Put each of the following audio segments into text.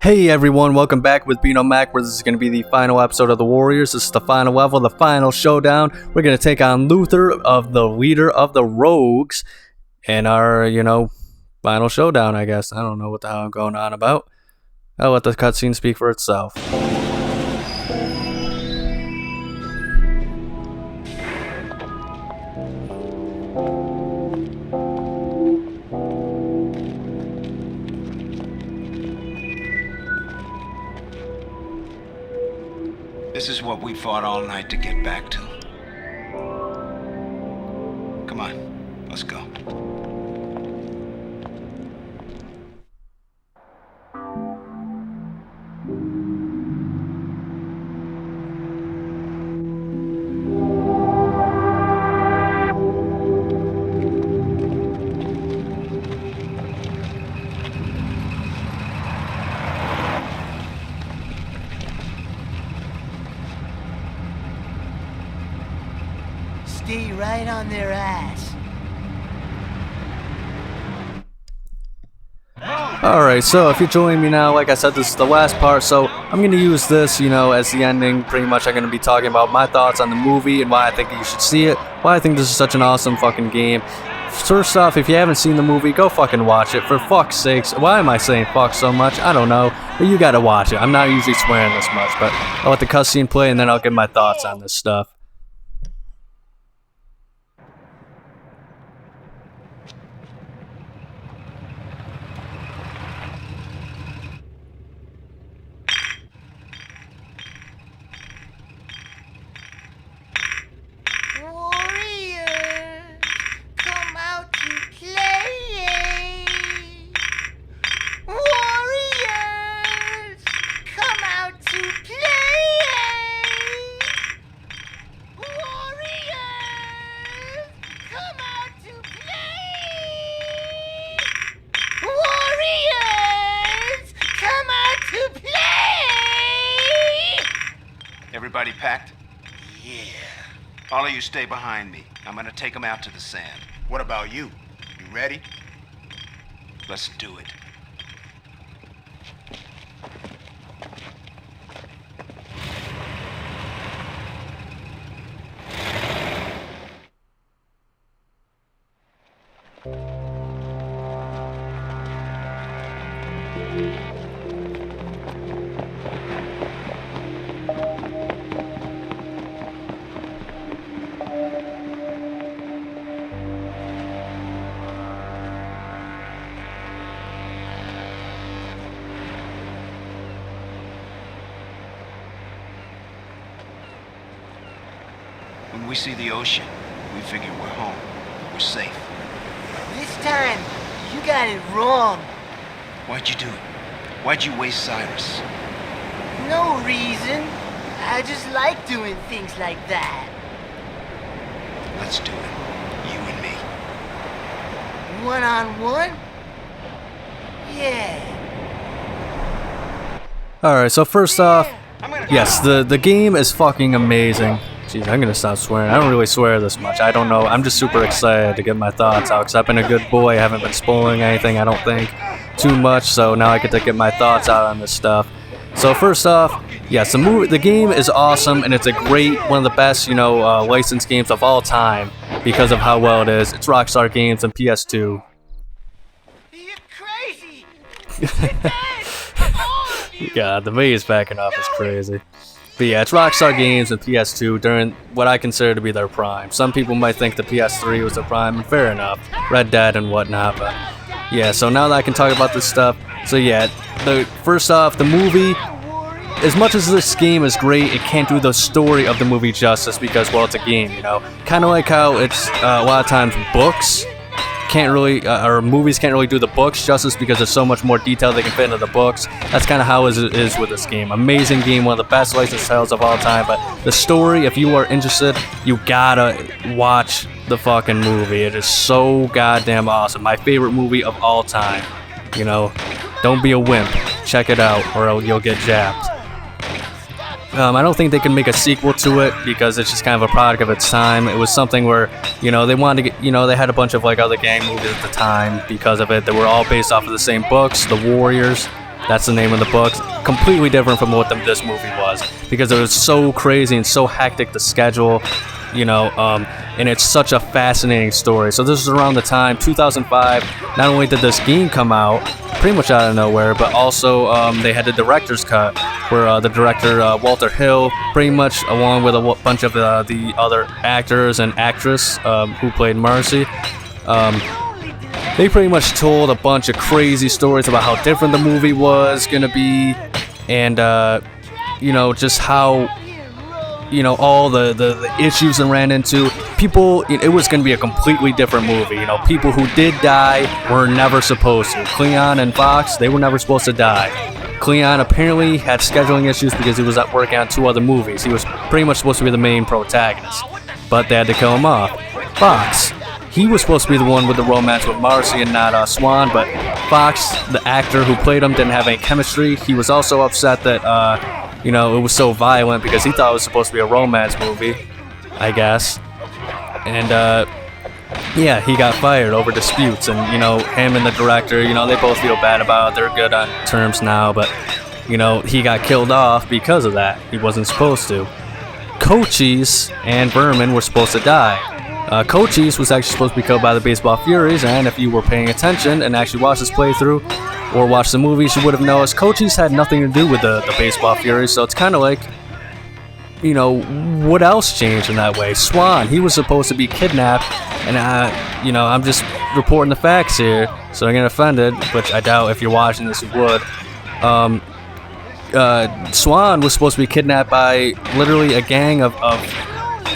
Hey everyone, welcome back with Beano Mac, where this is going to be the final episode of the Warriors. This is the final level, the final showdown. We're going to take on Luther, of the leader of the Rouges, in our, final showdown, I guess. I don't know what the hell I'm going on about. I'll let the cutscene speak for itself. This is what we fought all night to get back to. Come on, let's go. Stay right on their ass. Alright, so if you're joining me now, like I said, this is the last part, so I'm going to use this, as the ending. Pretty much I'm going to be talking about my thoughts on the movie and why I think you should see it, why I think this is such an awesome fucking game. First off, if you haven't seen the movie, go fucking watch it, for fuck's sakes. Why am I saying fuck so much? I don't know, but you gotta watch it. I'm not usually swearing this much, but I'll let the cutscene play and then I'll give my thoughts on this stuff. Everybody packed? Yeah. All of you stay behind me. I'm gonna take them out to the sand. What about you? You ready? Let's do it. When we see the ocean, we figure we're home. We're safe. This time, you got it wrong. Why'd you do it? Why'd you waste Cyrus? No reason. I just like doing things like that. Let's do it. You and me. One-on-one? Yeah. Alright, so first off, yes, the game is fucking amazing. Jeez, I'm gonna stop swearing. I don't really swear this much. I don't know. I'm just super excited to get my thoughts out because I've been a good boy. I haven't been spoiling anything, I don't think, too much. So now I get to get my thoughts out on this stuff. So first off, yes, the game is awesome and it's a great, one of the best, licensed games of all time because of how well it is. It's Rockstar Games and PS2. You're crazy. You're dead. All of you. God, the maze backing off is crazy. But yeah, it's Rockstar Games and PS2 during what I consider to be their prime. Some people might think the PS3 was their prime, and fair enough. Red Dead and whatnot, but yeah, so now that I can talk about this stuff, so yeah, first off, the movie, as much as this game is great, it can't do the story of the movie justice because, well, it's a game, Kind of like how it's a lot of times books can't really, or movies can't really do the books justice because there's so much more detail they can fit into the books. That's kind of how it is with this game. Amazing game, one of the best licensed titles of all time, but the story, if you are interested, you gotta watch the fucking movie. It is so goddamn awesome. My favorite movie of all time. Don't be a wimp. Check it out or you'll get jabbed. I don't think they can make a sequel to it because it's just kind of a product of its time. It was something where, they wanted to get, they had a bunch of other gang movies at the time because of it. They were all based off of the same books, The Warriors, That's the name of the book. Completely different from what this movie was, because it was so crazy and so hectic to schedule, you know, and it's such a fascinating story. So this was around the time, 2005, not only did this game come out, pretty much out of nowhere, but also they had the director's cut, where the director, Walter Hill, pretty much along with a bunch of the other actors and actress who played Marcy, they pretty much told a bunch of crazy stories about how different the movie was gonna be, and you know, just how, you know, all the issues and ran into people. It was gonna be a completely different movie. You know, people who did die were never supposed to. Cleon and Fox, they were never supposed to die. Cleon apparently had scheduling issues because he was working on 2 other movies. He was pretty much supposed to be the main protagonist, but they had to kill him off. Fox, he was supposed to be the one with the romance with Marcy and not Swan, but Fox, the actor who played him, didn't have any chemistry. He was also upset that, you know, it was so violent because he thought it was supposed to be a romance movie, I guess. And, yeah, he got fired over disputes, and, you know, him and the director, you know, they both feel bad about it. They're good on terms now, but, you know, he got killed off because of that. He wasn't supposed to. Cochise and Berman were supposed to die. Cochise was actually supposed to be killed by the Baseball Furies, and if you were paying attention and actually watched this playthrough or watched the movies, you would have noticed Cochise had nothing to do with the Baseball Furies, so it's kind of like, you know, what else changed in that way? Swan, he was supposed to be kidnapped, and, you know, I'm just reporting the facts here, so I'm getting offended, which I doubt if you're watching this you would. Swan was supposed to be kidnapped by literally a gang of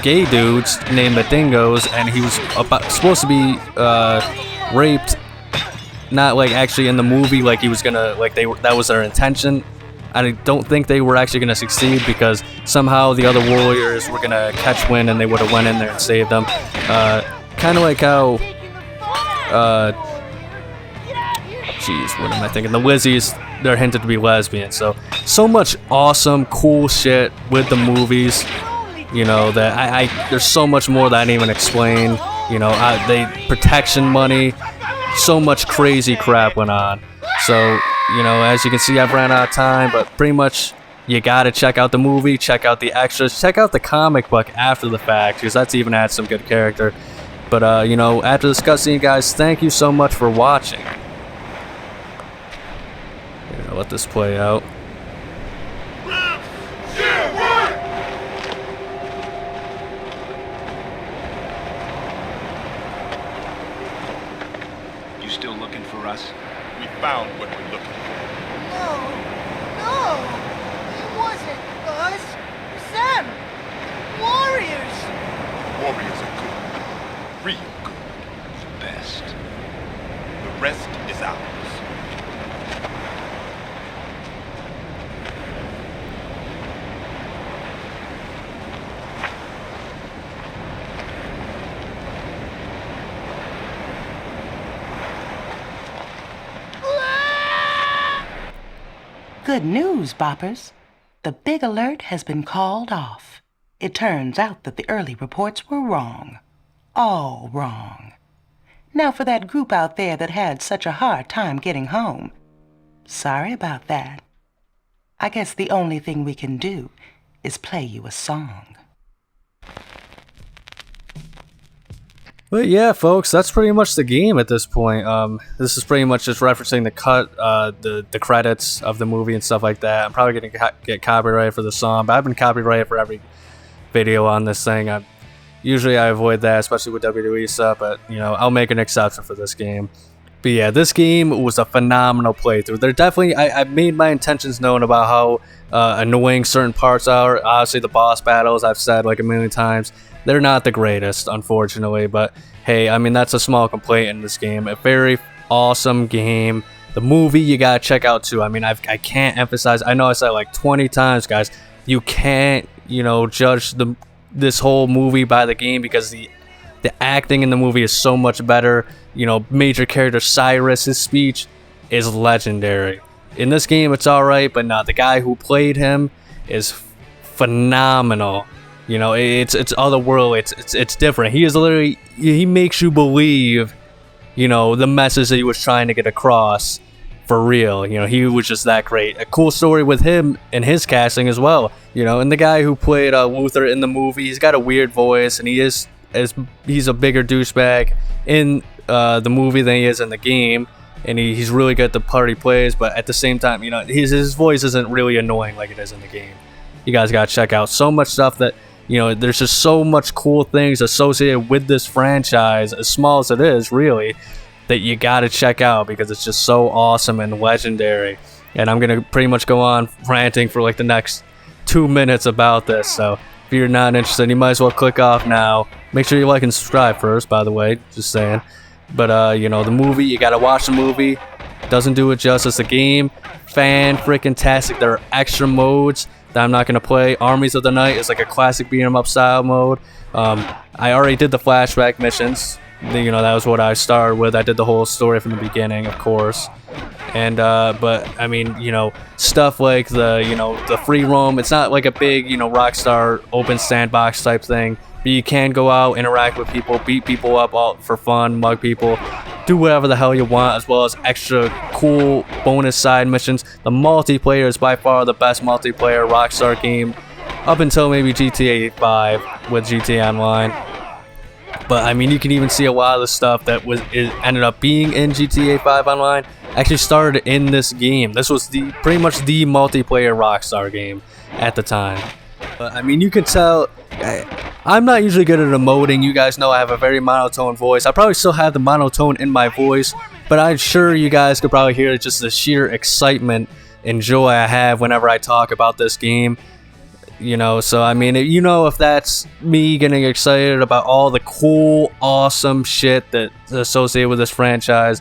gay dudes named the Dingoes, and he was supposed to be raped, not like actually in the movie, like he was gonna, like that was their intention. I don't think they were actually gonna succeed because somehow the other warriors were gonna catch wind and they would have went in there and saved them. Kind of like how, jeez, what am I thinking? The Lizzies, they're hinted to be lesbians. So much awesome, cool shit with the movies. You know, that there's so much more that I didn't even explain. You know, protection money, so much crazy crap went on. So, you know, as you can see, I've ran out of time, but pretty much you gotta check out the movie, check out the extras, check out the comic book after the fact, because that's even had some good character. But, you know, after this cutscene, guys, thank you so much for watching. Here, let this play out. Still looking for us? We found what we're looking for. No, it wasn't us. Sam, warriors. Warriors are good. Real good. The best. The rest is ours. Good news, Boppers. The big alert has been called off. It turns out that the early reports were wrong. All wrong. Now for that group out there that had such a hard time getting home. Sorry about that. I guess the only thing we can do is play you a song. But yeah, folks, that's pretty much the game at this point. This is pretty much just referencing the cut, the credits of the movie and stuff like that. I'm probably gonna get copyrighted for the song, but I've been copyrighted for every video on this thing. Usually I avoid that, especially with WWE stuff, but you know, I'll make an exception for this game. But yeah, this game was a phenomenal playthrough. They're definitely, I've made my intentions known about how annoying certain parts are. Obviously, the boss battles, I've said like a million times, they're not the greatest, unfortunately. But hey, I mean, that's a small complaint in this game. A very awesome game. The movie you gotta check out too. I mean, I can't emphasize. I know I said it like 20 times, guys. You can't, you know, judge this whole movie by the game because the acting in the movie is so much better. You know, major character Cyrus, his speech is legendary. In this game, it's alright, but not. The guy who played him is phenomenal. You know, it's otherworldly. It's different. He is literally, he makes you believe, you know, the message that he was trying to get across for real. You know, he was just that great. A cool story with him and his casting as well. You know, and the guy who played Luther in the movie, he's got a weird voice, and he's a bigger douchebag in the movie than he is in the game. And he's really good at the part he plays, but at the same time, you know, his voice isn't really annoying like it is in the game. You guys gotta check out so much stuff that, you know, there's just so much cool things associated with this franchise, as small as it is, really, that you gotta check out because it's just so awesome and legendary. And I'm gonna pretty much go on ranting for like the next 2 minutes about this, so if you're not interested, you might as well click off now. Make sure you like and subscribe first, by the way, just saying. But you know, the movie, you gotta watch the movie. Doesn't do it justice. The game, fan-freaking-tastic. There are extra modes that I'm not gonna play. Armies of the Night is like a classic beat 'em up style mode. I already did the flashback missions. You know, that was what I started with. I did the whole story from the beginning, of course. And but I mean, you know, stuff like the free roam, it's not like a big, you know, Rockstar open sandbox type thing, but you can go out, interact with people, beat people up all for fun, mug people, do whatever the hell you want, as well as extra cool bonus side missions. The multiplayer is by far the best multiplayer Rockstar game up until maybe GTA 5 with GTA Online. But I mean, you can even see a lot of the stuff that ended up being in GTA 5 Online actually started in this game. This was pretty much the multiplayer Rockstar game at the time. But I mean, you can tell I'm not usually good at emoting. You guys know I have a very monotone voice. I probably still have the monotone in my voice, but I'm sure you guys could probably hear just the sheer excitement and joy I have whenever I talk about this game. You know, so I mean, you know, if that's me getting excited about all the cool, awesome shit that's associated with this franchise,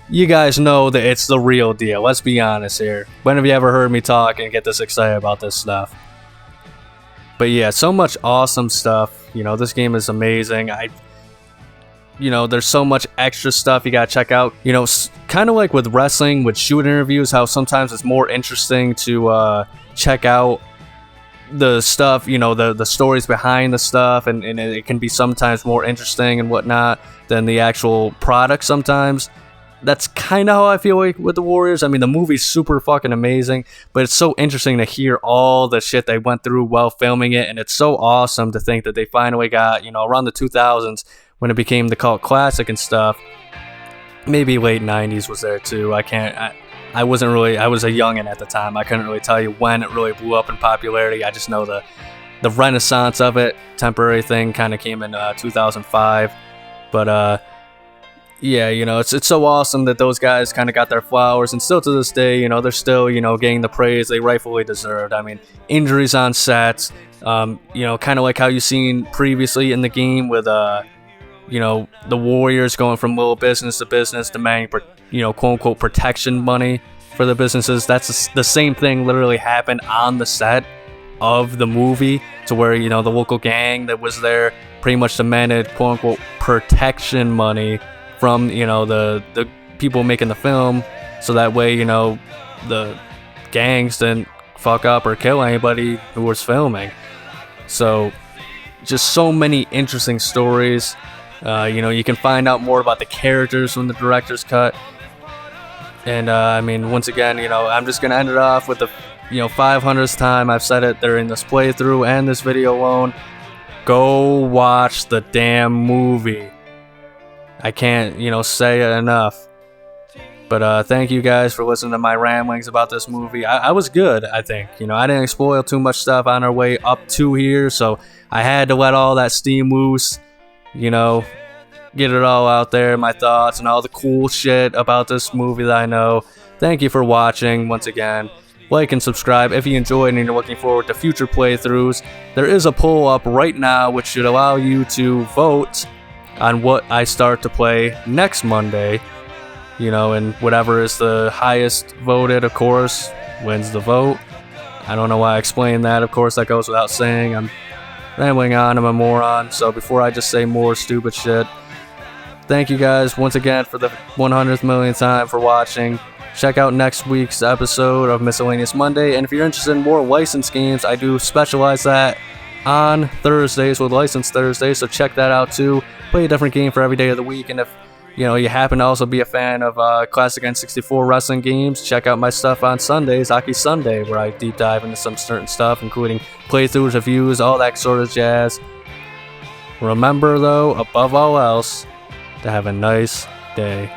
you guys know that it's the real deal. Let's be honest here. When have you ever heard me talk and get this excited about this stuff? But yeah, so much awesome stuff. You know, this game is amazing. You know, there's so much extra stuff you gotta check out. You know, kind of like with wrestling, with shoot interviews, how sometimes it's more interesting to check out the stuff, you know, the stories behind the stuff, and it can be sometimes more interesting and whatnot than the actual product sometimes. That's kind of how I feel like with the Warriors. I mean, the movie's super fucking amazing, but it's so interesting to hear all the shit they went through while filming it, and it's so awesome to think that they finally got, you know, around the 2000s when it became the cult classic and stuff. Maybe late 90s was there too. I was a youngin' at the time. I couldn't really tell you when it really blew up in popularity. I just know the renaissance of it, temporary thing, kind of came in 2005. But yeah, you know, it's so awesome that those guys kind of got their flowers, and still to this day, you know, they're still, you know, getting the praise they rightfully deserved. I mean, injuries on sets, you know, kind of like how you've seen previously in the game with you know, the Warriors going from little business to business, demanding, you know, quote unquote protection money for the businesses. That's the same thing literally happened on the set of the movie, to where, you know, the local gang that was there pretty much demanded quote unquote protection money from, you know, the people making the film, so that way, you know, the gangs didn't fuck up or kill anybody who was filming. So just so many interesting stories. You know, you can find out more about the characters from the director's cut. And I mean, once again, you know, I'm just gonna end it off with the, you know, 500th time I've said it during this playthrough and this video alone. Go watch the damn movie. I can't, you know, say it enough. But thank you guys for listening to my ramblings about this movie. I was good, I think. You know, I didn't spoil too much stuff on our way up to here, so I had to let all that steam loose. You know, get it all out there, my thoughts and all the cool shit about this movie that I know. Thank you for watching once again. Like and subscribe if you enjoyed and you're looking forward to future playthroughs. There is a poll up right now which should allow you to vote on what I start to play next Monday. You know, and whatever is the highest voted, of course, wins the vote. I don't know why I explained that. Of course, that goes without saying. I'm rambling on, I'm a moron, so before I just say more stupid shit, thank you guys once again for the 100th millionth time for watching. Check out next week's episode of Miscellaneous Monday, and if you're interested in more licensed games, I do specialize that on Thursdays with License Thursdays, so check that out too. Play a different game for every day of the week, and if you happen to also be a fan of classic N64 wrestling games, check out my stuff on Sundays, Aki Sunday, where I deep dive into some certain stuff, including playthroughs, reviews, all that sort of jazz. Remember, though, above all else, to have a nice day.